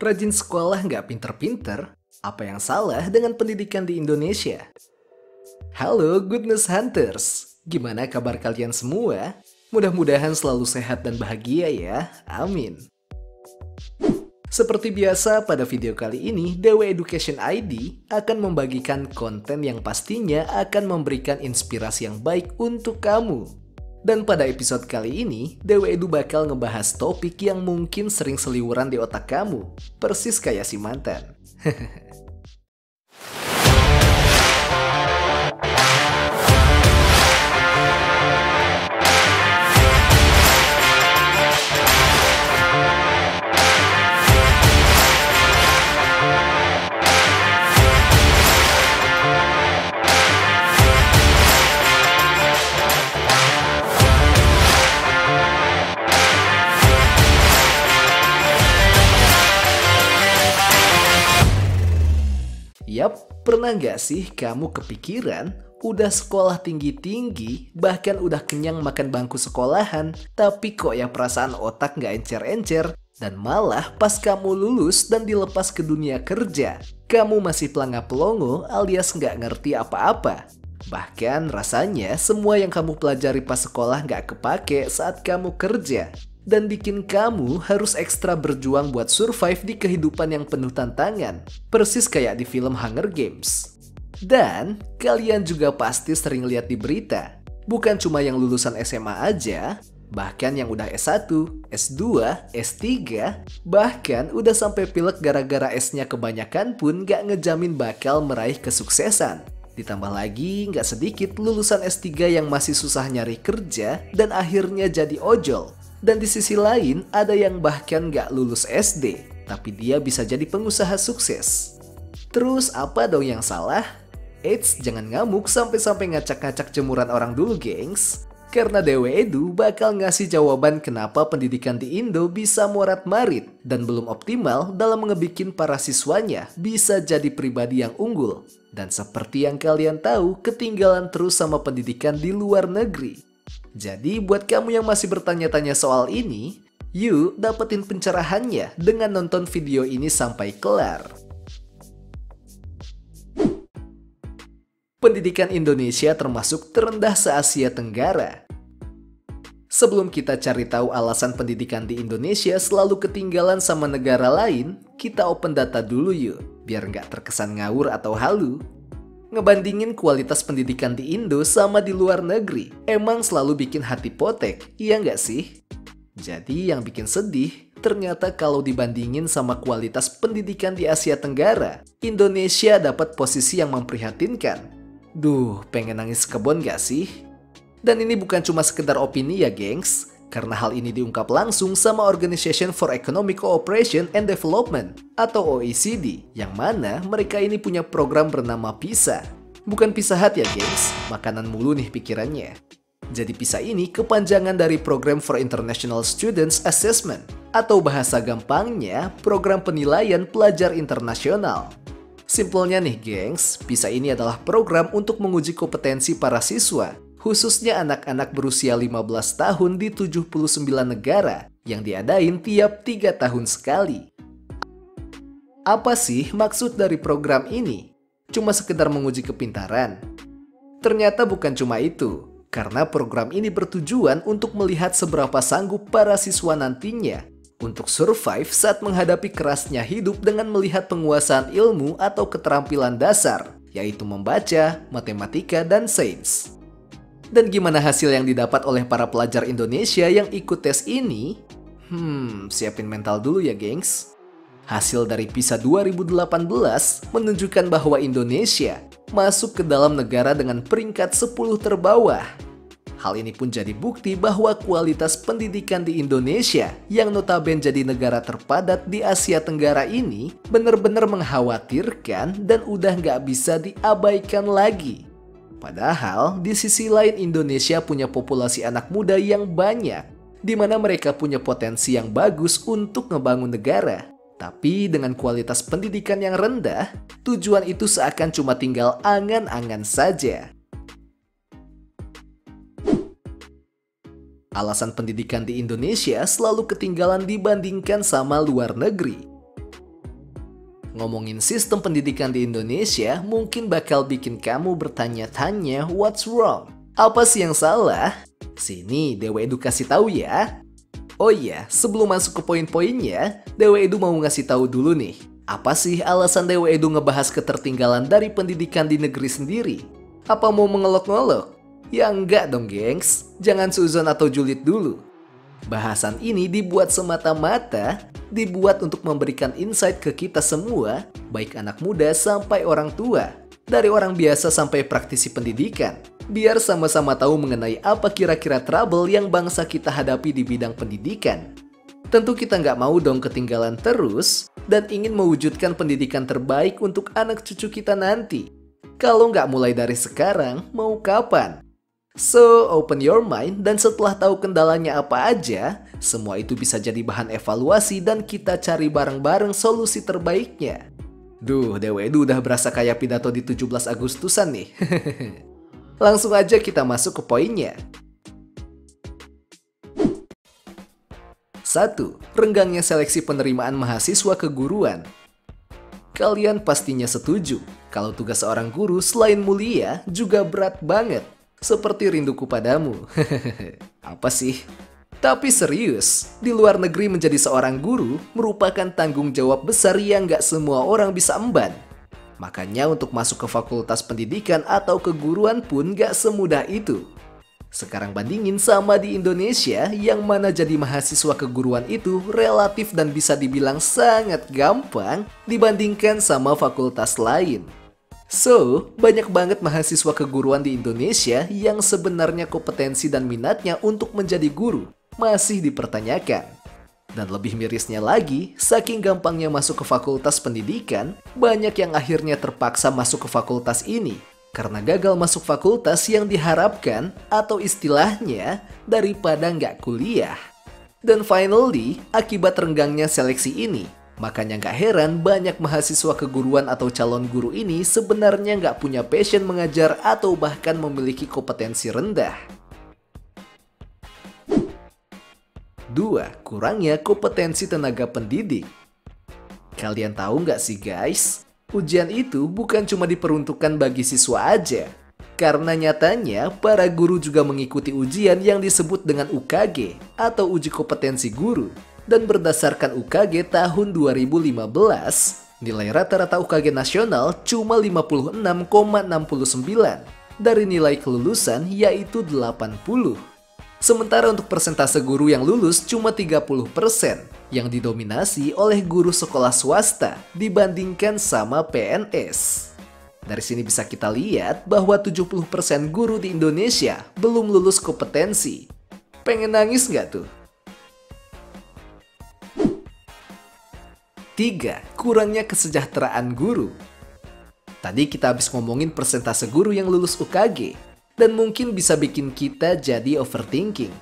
Rajin sekolah nggak pinter-pinter? Apa yang salah dengan pendidikan di Indonesia? Halo Goodness Hunters, gimana kabar kalian semua? Mudah-mudahan selalu sehat dan bahagia ya, amin. Seperti biasa pada video kali ini, Dewa Education ID akan membagikan konten yang pastinya akan memberikan inspirasi yang baik untuk kamu. Dan pada episode kali ini, Dewa Edu bakal ngebahas topik yang mungkin sering seliweran di otak kamu, persis kayak si mantan. Yap, pernah nggak sih kamu kepikiran udah sekolah tinggi-tinggi, bahkan udah kenyang makan bangku sekolahan, tapi kok ya perasaan otak nggak encer-encer, dan malah pas kamu lulus dan dilepas ke dunia kerja, kamu masih pelanga-pelongo alias nggak ngerti apa-apa. Bahkan rasanya semua yang kamu pelajari pas sekolah nggak kepake saat kamu kerja. Dan bikin kamu harus ekstra berjuang buat survive di kehidupan yang penuh tantangan. Persis kayak di film Hunger Games. Dan kalian juga pasti sering lihat di berita. Bukan cuma yang lulusan SMA aja, bahkan yang udah S1, S2, S3, bahkan udah sampai pilek gara-gara S-nya kebanyakan pun gak ngejamin bakal meraih kesuksesan. Ditambah lagi gak sedikit lulusan S3 yang masih susah nyari kerja dan akhirnya jadi ojol. Dan di sisi lain, ada yang bahkan gak lulus SD, tapi dia bisa jadi pengusaha sukses. Terus apa dong yang salah? Eits, jangan ngamuk sampai-sampai ngacak-ngacak jemuran orang dulu, gengs. Karena Dewa Edu bakal ngasih jawaban kenapa pendidikan di Indo bisa morat-marit dan belum optimal dalam ngebikin para siswanya bisa jadi pribadi yang unggul. Dan seperti yang kalian tahu, ketinggalan terus sama pendidikan di luar negeri. Jadi buat kamu yang masih bertanya-tanya soal ini, yuk dapetin pencerahannya dengan nonton video ini sampai kelar. Pendidikan Indonesia termasuk terendah se-Asia Tenggara. Sebelum kita cari tahu alasan pendidikan di Indonesia selalu ketinggalan sama negara lain, kita open data dulu yuk, biar nggak terkesan ngawur atau halu. Ngebandingin kualitas pendidikan di Indo sama di luar negeri, emang selalu bikin hati potek, iya nggak sih? Jadi yang bikin sedih, ternyata kalau dibandingin sama kualitas pendidikan di Asia Tenggara, Indonesia dapat posisi yang memprihatinkan. Duh, pengen nangis kebon nggak sih? Dan ini bukan cuma sekedar opini ya gengs, karena hal ini diungkap langsung sama Organization for Economic Cooperation and Development atau OECD, yang mana mereka ini punya program bernama PISA. Bukan Pizza Hut ya gengs, makanan mulu nih pikirannya. Jadi PISA ini kepanjangan dari Program for International Students Assessment, atau bahasa gampangnya program penilaian pelajar internasional. Simpelnya nih gengs, PISA ini adalah program untuk menguji kompetensi para siswa, khususnya anak-anak berusia 15 tahun di 79 negara yang diadain tiap 3 tahun sekali. Apa sih maksud dari program ini? Cuma sekedar menguji kepintaran? Ternyata bukan cuma itu, karena program ini bertujuan untuk melihat seberapa sanggup para siswa nantinya untuk survive saat menghadapi kerasnya hidup dengan melihat penguasaan ilmu atau keterampilan dasar, yaitu membaca, matematika, dan sains. Dan gimana hasil yang didapat oleh para pelajar Indonesia yang ikut tes ini? Siapin mental dulu ya gengs. Hasil dari PISA 2018 menunjukkan bahwa Indonesia masuk ke dalam negara dengan peringkat 10 terbawah. Hal ini pun jadi bukti bahwa kualitas pendidikan di Indonesia yang notabene jadi negara terpadat di Asia Tenggara ini benar-benar mengkhawatirkan dan udah nggak bisa diabaikan lagi. Padahal di sisi lain Indonesia punya populasi anak muda yang banyak, di mana mereka punya potensi yang bagus untuk ngebangun negara. Tapi dengan kualitas pendidikan yang rendah, tujuan itu seakan cuma tinggal angan-angan saja. Alasan pendidikan di Indonesia selalu ketinggalan dibandingkan sama luar negeri. Ngomongin sistem pendidikan di Indonesia mungkin bakal bikin kamu bertanya-tanya what's wrong? Apa sih yang salah? Sini Dewa Edu kasih tahu ya. Oh iya, sebelum masuk ke poin-poinnya, Dewa Edu mau ngasih tahu dulu nih. Apa sih alasan Dewa Edu ngebahas ketertinggalan dari pendidikan di negeri sendiri? Apa mau mengelok-ngelok? Ya enggak dong gengs, jangan suzon atau julid dulu. Bahasan ini dibuat semata-mata, dibuat untuk memberikan insight ke kita semua, baik anak muda sampai orang tua, dari orang biasa sampai praktisi pendidikan, biar sama-sama tahu mengenai apa kira-kira trouble yang bangsa kita hadapi di bidang pendidikan. Tentu kita nggak mau dong ketinggalan terus, dan ingin mewujudkan pendidikan terbaik untuk anak cucu kita nanti. Kalau nggak mulai dari sekarang, mau kapan? So, open your mind dan setelah tahu kendalanya apa aja, semua itu bisa jadi bahan evaluasi dan kita cari bareng-bareng solusi terbaiknya. Duh, Dewa Edu udah berasa kayak pidato di 17 Agustusan nih. Langsung aja kita masuk ke poinnya. 1. Renggangnya seleksi penerimaan mahasiswa keguruan. Kalian pastinya setuju kalau tugas seorang guru selain mulia juga berat banget. Seperti rinduku padamu. Apa sih? Tapi serius, di luar negeri menjadi seorang guru merupakan tanggung jawab besar yang gak semua orang bisa emban. Makanya untuk masuk ke fakultas pendidikan atau keguruan pun gak semudah itu. Sekarang bandingin sama di Indonesia yang mana jadi mahasiswa keguruan itu relatif dan bisa dibilang sangat gampang dibandingkan sama fakultas lain. So, banyak banget mahasiswa keguruan di Indonesia yang sebenarnya kompetensi dan minatnya untuk menjadi guru masih dipertanyakan. Dan lebih mirisnya lagi, saking gampangnya masuk ke fakultas pendidikan, banyak yang akhirnya terpaksa masuk ke fakultas ini karena gagal masuk fakultas yang diharapkan atau istilahnya daripada nggak kuliah. Dan finally, akibat renggangnya seleksi ini, makanya nggak heran banyak mahasiswa keguruan atau calon guru ini sebenarnya nggak punya passion mengajar atau bahkan memiliki kompetensi rendah. 2. Kurangnya kompetensi tenaga pendidik. Kalian tahu nggak sih guys? Ujian itu bukan cuma diperuntukkan bagi siswa aja. Karena nyatanya para guru juga mengikuti ujian yang disebut dengan UKG atau uji kompetensi guru. Dan berdasarkan UKG tahun 2015, nilai rata-rata UKG nasional cuma 56,69 dari nilai kelulusan yaitu 80. Sementara untuk persentase guru yang lulus cuma 30% yang didominasi oleh guru sekolah swasta dibandingkan sama PNS. Dari sini bisa kita lihat bahwa 70% guru di Indonesia belum lulus kompetensi. Pengen nangis nggak tuh? 3. Kurangnya kesejahteraan guru. Tadi kita habis ngomongin persentase guru yang lulus UKG, dan mungkin bisa bikin kita jadi overthinking.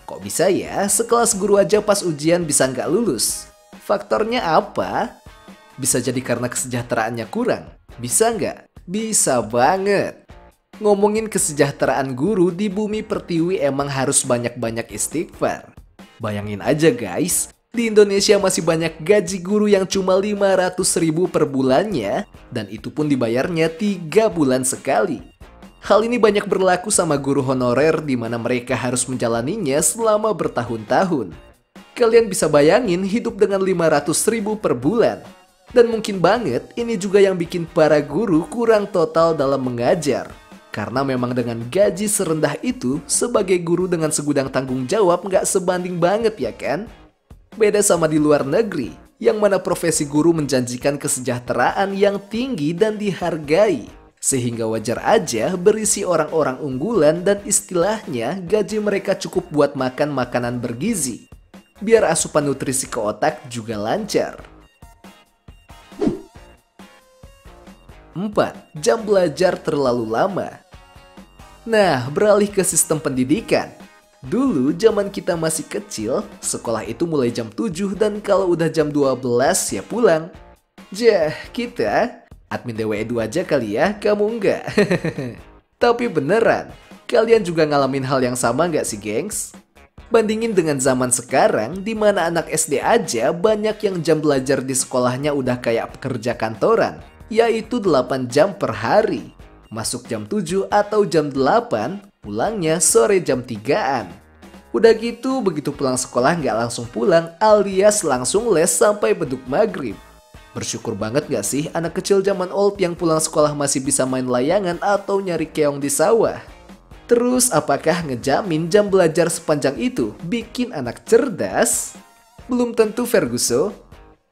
Kok bisa ya sekelas guru aja pas ujian bisa nggak lulus? Faktornya apa? Bisa jadi karena kesejahteraannya kurang. Bisa nggak? Bisa banget. Ngomongin kesejahteraan guru di bumi pertiwi emang harus banyak-banyak istighfar. Bayangin aja guys, di Indonesia masih banyak gaji guru yang cuma 500.000 per bulannya, dan itu pun dibayarnya 3 bulan sekali. Hal ini banyak berlaku sama guru honorer di mana mereka harus menjalaninya selama bertahun-tahun. Kalian bisa bayangin hidup dengan 500.000 per bulan. Dan mungkin banget ini juga yang bikin para guru kurang total dalam mengajar. Karena memang dengan gaji serendah itu, sebagai guru dengan segudang tanggung jawab nggak sebanding banget ya kan? Beda sama di luar negeri, yang mana profesi guru menjanjikan kesejahteraan yang tinggi dan dihargai. Sehingga wajar aja berisi orang-orang unggulan dan istilahnya gaji mereka cukup buat makan makanan bergizi. Biar asupan nutrisi ke otak juga lancar. 4. Jam belajar terlalu lama. Nah, beralih ke sistem pendidikan. Dulu zaman kita masih kecil, sekolah itu mulai jam 7 dan kalau udah jam 12 ya pulang. Jah, kita admin Dewa Edu aja kali ya, kamu enggak. Tapi beneran, kalian juga ngalamin hal yang sama nggak sih gengs? Bandingin dengan zaman sekarang, di mana anak SD aja banyak yang jam belajar di sekolahnya udah kayak pekerja kantoran, yaitu 8 jam per hari. Masuk jam 7 atau jam 8, pulangnya sore jam 3-an. Udah gitu, begitu pulang sekolah nggak langsung pulang, alias langsung les sampai beduk maghrib. Bersyukur banget gak sih anak kecil zaman old yang pulang sekolah masih bisa main layangan atau nyari keong di sawah? Terus apakah ngejamin jam belajar sepanjang itu bikin anak cerdas? Belum tentu Ferguson.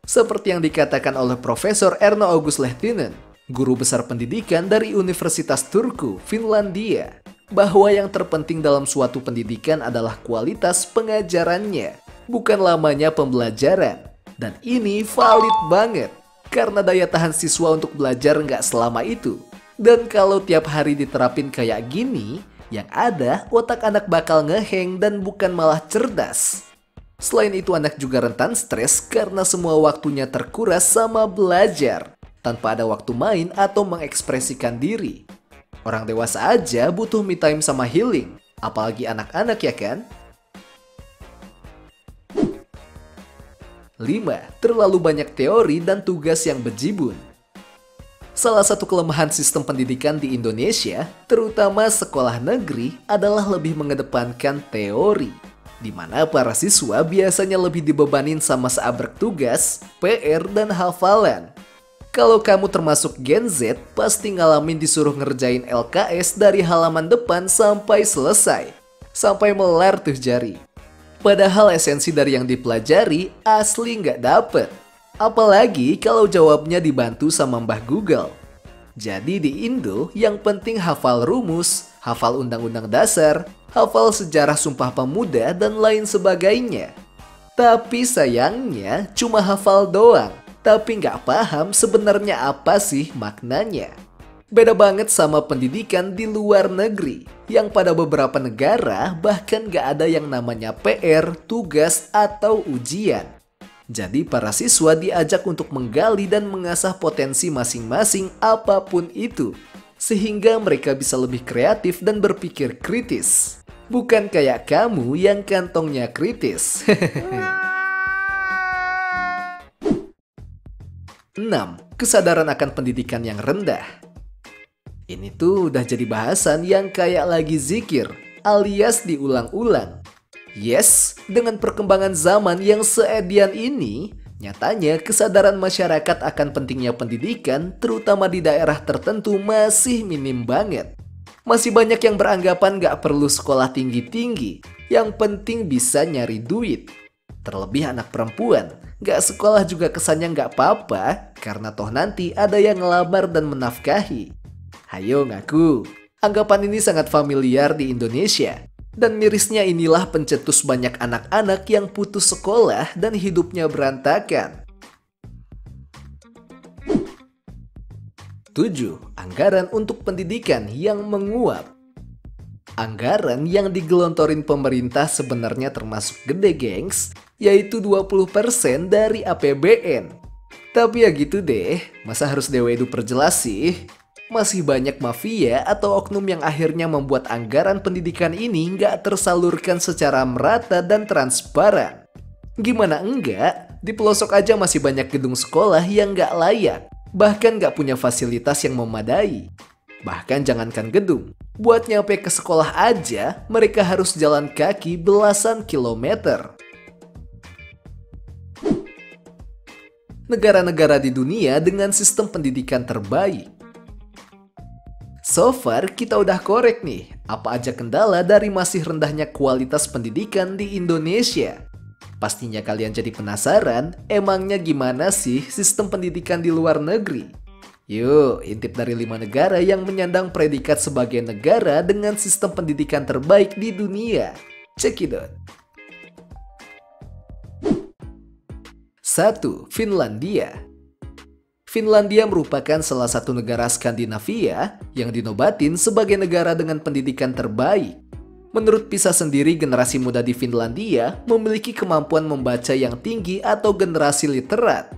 Seperti yang dikatakan oleh Profesor Erno August Lehtinen, guru besar pendidikan dari Universitas Turku, Finlandia, bahwa yang terpenting dalam suatu pendidikan adalah kualitas pengajarannya, bukan lamanya pembelajaran. Dan ini valid banget, karena daya tahan siswa untuk belajar nggak selama itu. Dan kalau tiap hari diterapin kayak gini, yang ada otak anak bakal ngeheng dan bukan malah cerdas. Selain itu anak juga rentan stres karena semua waktunya terkuras sama belajar, tanpa ada waktu main atau mengekspresikan diri. Orang dewasa aja butuh me time sama healing, apalagi anak-anak ya kan? 5. Terlalu banyak teori dan tugas yang bejibun. Salah satu kelemahan sistem pendidikan di Indonesia, terutama sekolah negeri, adalah lebih mengedepankan teori, di mana para siswa biasanya lebih dibebanin sama seabrek tugas, PR, dan hafalan. Kalau kamu termasuk Gen Z, pasti ngalamin disuruh ngerjain LKS dari halaman depan sampai selesai, sampai melar tuh jari. Padahal esensi dari yang dipelajari asli nggak dapet. Apalagi kalau jawabnya dibantu sama Mbah Google. Jadi di Indo yang penting hafal rumus, hafal undang-undang dasar, hafal sejarah Sumpah Pemuda, dan lain sebagainya. Tapi sayangnya cuma hafal doang, tapi nggak paham sebenarnya apa sih maknanya. Beda banget sama pendidikan di luar negeri, yang pada beberapa negara bahkan nggak ada yang namanya PR, tugas, atau ujian. Jadi para siswa diajak untuk menggali dan mengasah potensi masing-masing apapun itu, sehingga mereka bisa lebih kreatif dan berpikir kritis. Bukan kayak kamu yang kantongnya kritis. 6. Kesadaran akan pendidikan yang rendah. Ini tuh udah jadi bahasan yang kayak lagi zikir, alias diulang-ulang. Yes, dengan perkembangan zaman yang seedian ini, nyatanya kesadaran masyarakat akan pentingnya pendidikan, terutama di daerah tertentu, masih minim banget. Masih banyak yang beranggapan gak perlu sekolah tinggi-tinggi, yang penting bisa nyari duit. Terlebih anak perempuan, gak sekolah juga kesannya gak apa-apa, karena toh nanti ada yang ngelamar dan menafkahi. Hayo ngaku, anggapan ini sangat familiar di Indonesia. Dan mirisnya inilah pencetus banyak anak-anak yang putus sekolah dan hidupnya berantakan. 7. Anggaran untuk pendidikan yang menguap. Anggaran yang digelontorin pemerintah sebenarnya termasuk gede gengs, yaitu 20% dari APBN. Tapi ya gitu deh, masa harus Dewedu perjelas sih? Masih banyak mafia atau oknum yang akhirnya membuat anggaran pendidikan ini nggak tersalurkan secara merata dan transparan. Gimana enggak, di pelosok aja masih banyak gedung sekolah yang nggak layak, bahkan nggak punya fasilitas yang memadai. Bahkan jangankan gedung, buat nyampe ke sekolah aja, mereka harus jalan kaki belasan kilometer. Negara-negara di dunia dengan sistem pendidikan terbaik. So far, kita udah korek nih, apa aja kendala dari masih rendahnya kualitas pendidikan di Indonesia. Pastinya kalian jadi penasaran, emangnya gimana sih sistem pendidikan di luar negeri? Yuk, intip dari 5 negara yang menyandang predikat sebagai negara dengan sistem pendidikan terbaik di dunia. Check it out. 1. Finlandia. Finlandia merupakan salah satu negara Skandinavia yang dinobatin sebagai negara dengan pendidikan terbaik. Menurut PISA sendiri, generasi muda di Finlandia memiliki kemampuan membaca yang tinggi atau generasi literat.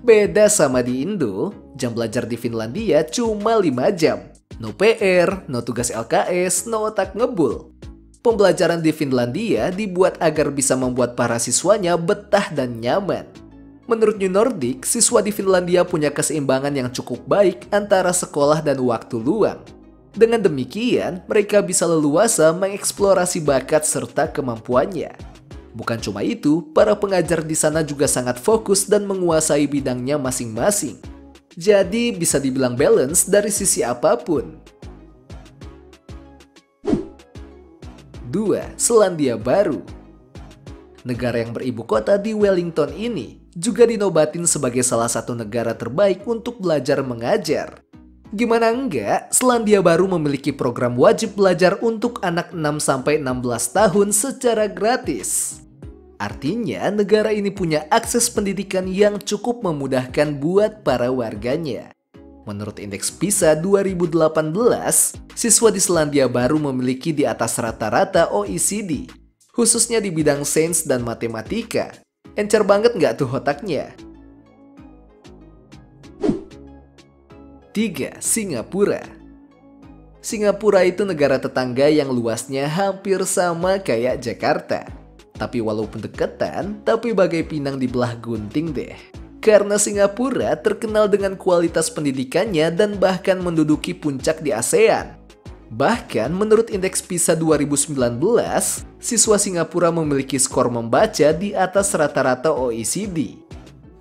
Beda sama di Indo, jam belajar di Finlandia cuma 5 jam. No PR, no tugas LKS, no otak ngebul. Pembelajaran di Finlandia dibuat agar bisa membuat para siswanya betah dan nyaman. Menurut New Nordic, siswa di Finlandia punya keseimbangan yang cukup baik antara sekolah dan waktu luang. Dengan demikian, mereka bisa leluasa mengeksplorasi bakat serta kemampuannya. Bukan cuma itu, para pengajar di sana juga sangat fokus dan menguasai bidangnya masing-masing. Jadi bisa dibilang balance dari sisi apapun. 2. Selandia Baru. Negara yang beribu kota di Wellington ini juga dinobatin sebagai salah satu negara terbaik untuk belajar mengajar. Gimana enggak, Selandia Baru memiliki program wajib belajar untuk anak 6-16 tahun secara gratis. Artinya, negara ini punya akses pendidikan yang cukup memudahkan buat para warganya. Menurut indeks PISA 2018, siswa di Selandia Baru memiliki di atas rata-rata OECD, khususnya di bidang sains dan matematika. Encer banget nggak tuh otaknya? 3. Singapura. Singapura itu negara tetangga yang luasnya hampir sama kayak Jakarta. Tapi walaupun deketan, tapi bagai pinang di belah gunting deh. Karena Singapura terkenal dengan kualitas pendidikannya dan bahkan menduduki puncak di ASEAN. Bahkan menurut indeks PISA 2019, siswa Singapura memiliki skor membaca di atas rata-rata OECD.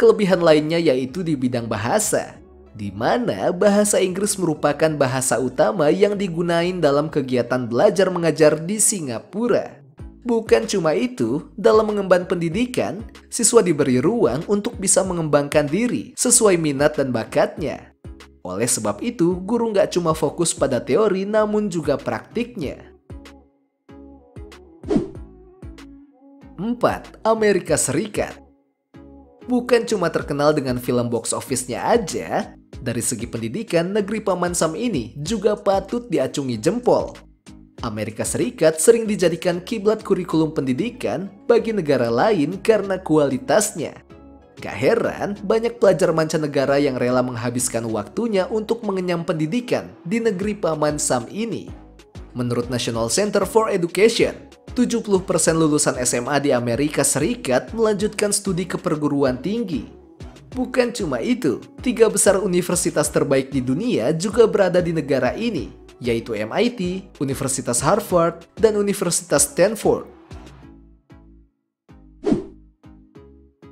Kelebihan lainnya yaitu di bidang bahasa, di mana bahasa Inggris merupakan bahasa utama yang digunain dalam kegiatan belajar mengajar di Singapura. Bukan cuma itu, dalam mengemban pendidikan, siswa diberi ruang untuk bisa mengembangkan diri sesuai minat dan bakatnya. Oleh sebab itu, guru nggak cuma fokus pada teori namun juga praktiknya. 4. Amerika Serikat. Bukan cuma terkenal dengan film box office-nya aja, dari segi pendidikan, negeri Paman Sam ini juga patut diacungi jempol. Amerika Serikat sering dijadikan kiblat kurikulum pendidikan bagi negara lain karena kualitasnya. Gak heran, banyak pelajar mancanegara yang rela menghabiskan waktunya untuk mengenyam pendidikan di negeri Paman Sam ini. Menurut National Center for Education, 70% lulusan SMA di Amerika Serikat melanjutkan studi ke perguruan tinggi. Bukan cuma itu, 3 besar universitas terbaik di dunia juga berada di negara ini, yaitu MIT, Universitas Harvard, dan Universitas Stanford.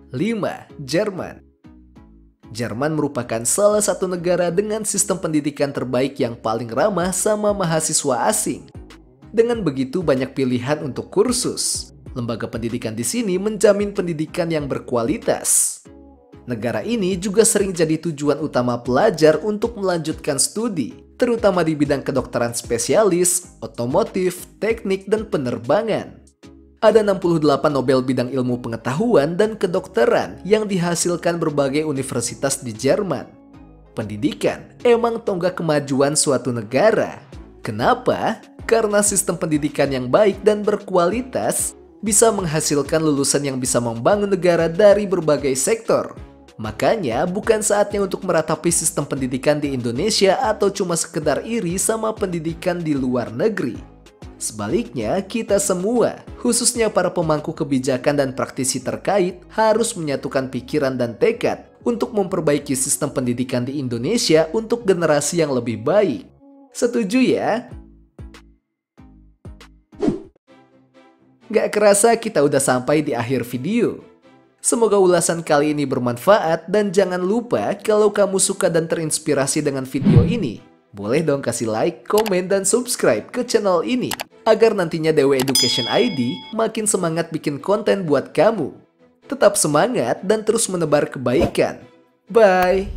5. Jerman. Jerman merupakan salah satu negara dengan sistem pendidikan terbaik yang paling ramah sama mahasiswa asing. Dengan begitu banyak pilihan untuk kursus, lembaga pendidikan di sini menjamin pendidikan yang berkualitas. Negara ini juga sering jadi tujuan utama pelajar untuk melanjutkan studi, terutama di bidang kedokteran spesialis, otomotif, teknik, dan penerbangan. Ada 68 Nobel bidang ilmu pengetahuan dan kedokteran yang dihasilkan berbagai universitas di Jerman. Pendidikan emang tonggak kemajuan suatu negara. Kenapa? Karena sistem pendidikan yang baik dan berkualitas bisa menghasilkan lulusan yang bisa membangun negara dari berbagai sektor. Makanya bukan saatnya untuk meratapi sistem pendidikan di Indonesia atau cuma sekedar iri sama pendidikan di luar negeri. Sebaliknya, kita semua, khususnya para pemangku kebijakan dan praktisi terkait, harus menyatukan pikiran dan tekad untuk memperbaiki sistem pendidikan di Indonesia untuk generasi yang lebih baik. Setuju ya? Gak kerasa kita udah sampai di akhir video. Semoga ulasan kali ini bermanfaat dan jangan lupa kalau kamu suka dan terinspirasi dengan video ini, boleh dong kasih like, komen, dan subscribe ke channel ini agar nantinya Dewe Education ID makin semangat bikin konten buat kamu. Tetap semangat dan terus menebar kebaikan. Bye!